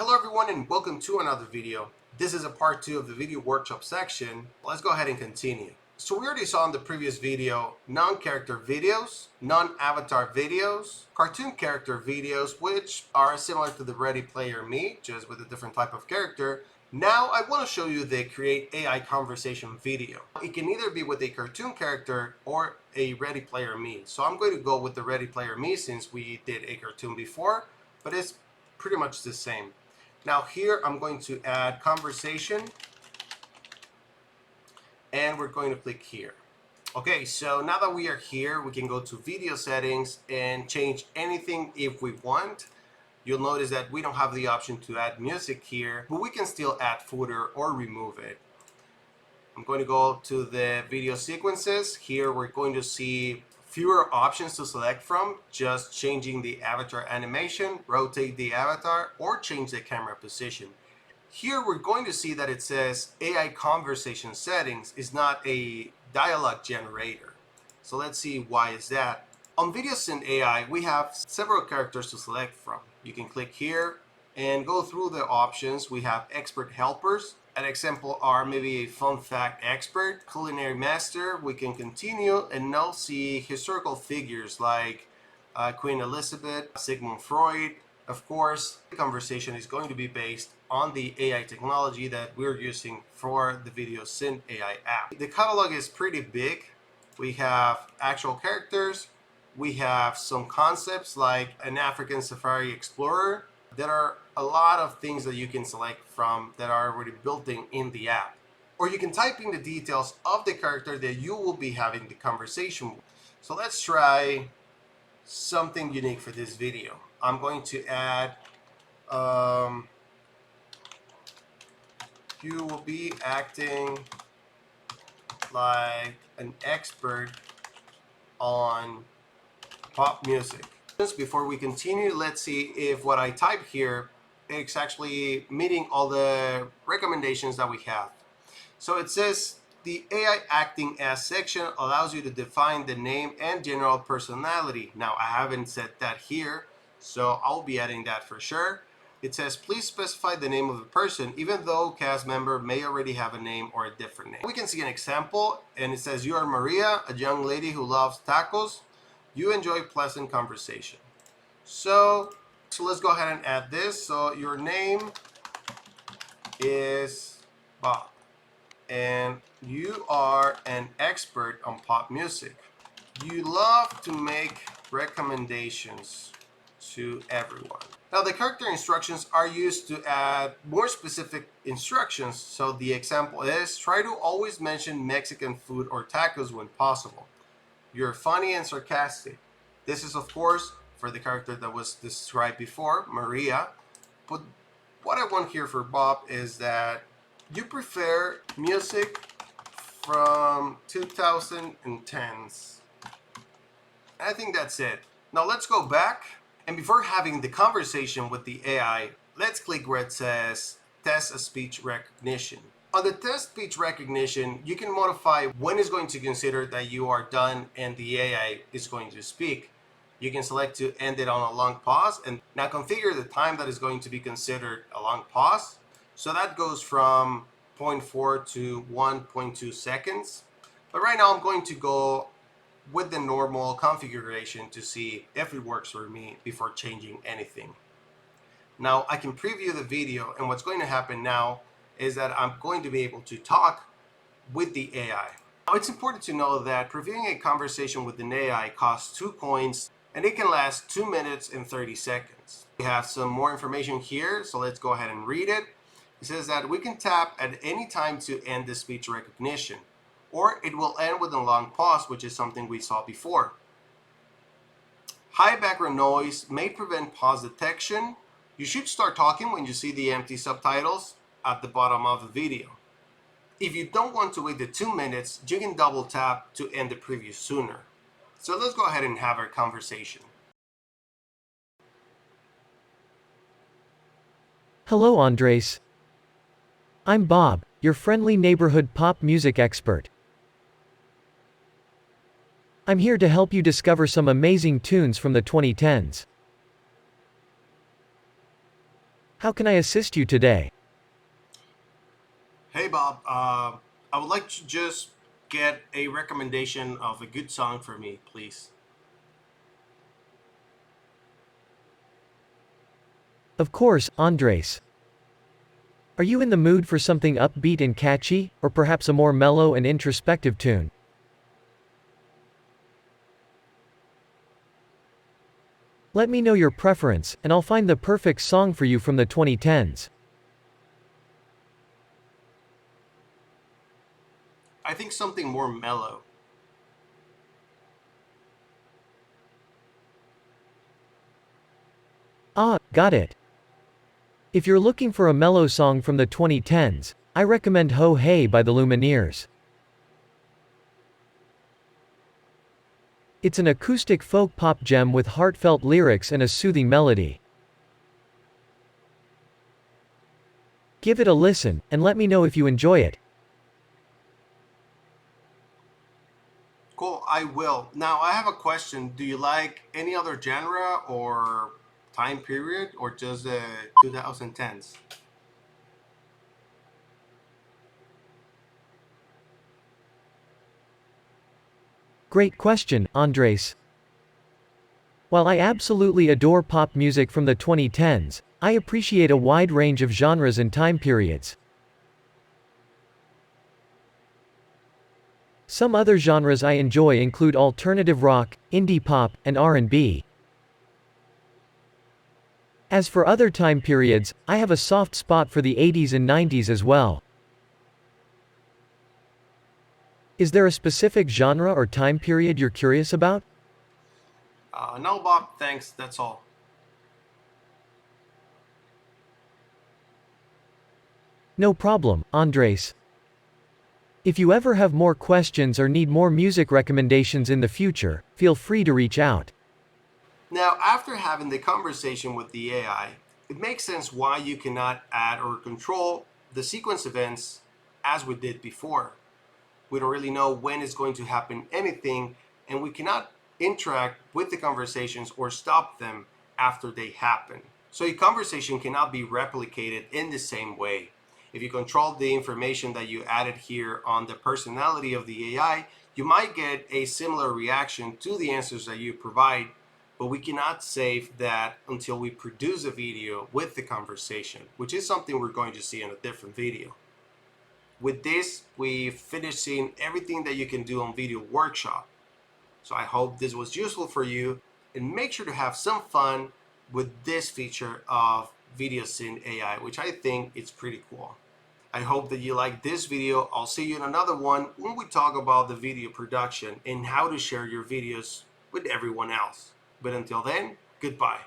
Hello everyone and welcome to another video. This is a part 2 of the video workshop section. Let's go ahead and continue. So we already saw in the previous video non-character videos, non-avatar videos, cartoon character videos, which are similar to the Ready Player Me, just with a different type of character. Now I want to show you the Create AI conversation video. It can either be with a cartoon character or a Ready Player Me. So I'm going to go with the Ready Player Me since we did a cartoon before, but it's pretty much the same. Now here I'm going to add conversation and we're going to click here. Okay, so now that we are here, we can go to video settings and change anything if we want. You'll notice that we don't have the option to add music here, but we can still add footer or remove it. I'm going to go to the video sequences. Here we're going to see fewer options to select from, just changing the avatar animation, rotate the avatar, or change the camera position. Here we're going to see that it says AI conversation settings is not a dialogue generator. So let's see why is that. On VideoSynth.ai, we have several characters to select from. You can click here and go through the options. We have expert helpers. An example are maybe a fun fact expert, culinary master. We can continue and now see historical figures like Queen Elizabeth, Sigmund Freud. Of course, the conversation is going to be based on the AI technology that we're using for the VideoSynth.ai app. The catalog is pretty big. We have actual characters. We have some concepts like an African safari explorer. There are a lot of things that you can select from that are already built in the app. Or you can type in the details of the character that you will be having the conversation with. So let's try something unique for this video. I'm going to add, you will be acting like an expert on pop music. Just before we continue, let's see if what I type here is actually meeting all the recommendations that we have. So it says the AI acting as section allows you to define the name and general personality. Now I haven't set that here, so I'll be adding that for sure. It says please specify the name of the person even though cast member may already have a name or a different name. We can see an example and it says you are Maria, a young lady who loves tacos. You enjoy pleasant conversation. So let's go ahead and add this. So your name is Bob and you are an expert on pop music. You love to make recommendations to everyone. Now the character instructions are used to add more specific instructions. So the example is try to always mention Mexican food or tacos when possible. You're funny and sarcastic. This is of course for the character that was described before, Maria. But what I want here for Bob is that you prefer music from 2010s. I think that's it. Now let's go back. And before having the conversation with the AI, let's click where it says test speech recognition. On the test speech recognition, you can modify when it's going to consider that you are done and the AI is going to speak. You can select to end it on a long pause and now configure the time that is going to be considered a long pause. So that goes from 0.4 to 1.2 seconds. But right now I'm going to go with the normal configuration to see if it works for me before changing anything. Now I can preview the video and what's going to happen now is that I'm going to be able to talk with the AI. Now it's important to know that previewing a conversation with an AI costs 2 coins and it can last 2 minutes and 30 seconds. We have some more information here, so let's go ahead and read it. It says that we can tap at any time to end the speech recognition, or it will end with a long pause, which is something we saw before. High background noise may prevent pause detection. You should start talking when you see the empty subtitles at the bottom of the video. If you don't want to wait the 2 minutes, you can double tap to end the preview sooner. So let's go ahead and have our conversation. Hello, Andres. I'm Bob, your friendly neighborhood pop music expert. I'm here to help you discover some amazing tunes from the 2010s. How can I assist you today? Hey Bob, I would like to just get a recommendation of a good song for me, please. Of course, Andres. Are you in the mood for something upbeat and catchy, or perhaps a more mellow and introspective tune? Let me know your preference, and I'll find the perfect song for you from the 2010s. I think something more mellow. Ah, got it. If you're looking for a mellow song from the 2010s, I recommend Ho Hey by the Lumineers. It's an acoustic folk pop gem with heartfelt lyrics and a soothing melody. Give it a listen, and let me know if you enjoy it. Cool, I will. Now, I have a question. Do you like any other genre or time period or just the 2010s? Great question, Andres. While I absolutely adore pop music from the 2010s, I appreciate a wide range of genres and time periods. Some other genres I enjoy include alternative rock, indie pop, and R&B. As for other time periods, I have a soft spot for the 80s and 90s as well. Is there a specific genre or time period you're curious about? No, Bob, thanks. That's all. No problem, Andres. If you ever have more questions or need more music recommendations in the future, feel free to reach out. Now, after having the conversation with the AI, it makes sense why you cannot add or control the sequence events as we did before. We don't really know when it's going to happen anything, and we cannot interact with the conversations or stop them after they happen. So a conversation cannot be replicated in the same way. If you control the information that you added here on the personality of the AI, you might get a similar reaction to the answers that you provide, but we cannot save that until we produce a video with the conversation, which is something we're going to see in a different video. With this, we've finished seeing everything that you can do on Video Workshop. So I hope this was useful for you, and make sure to have some fun with this feature of VideoSynth.ai, which I think is pretty cool. I hope that you like this video. I'll see you in another one when we talk about the video production and how to share your videos with everyone else. But until then, goodbye.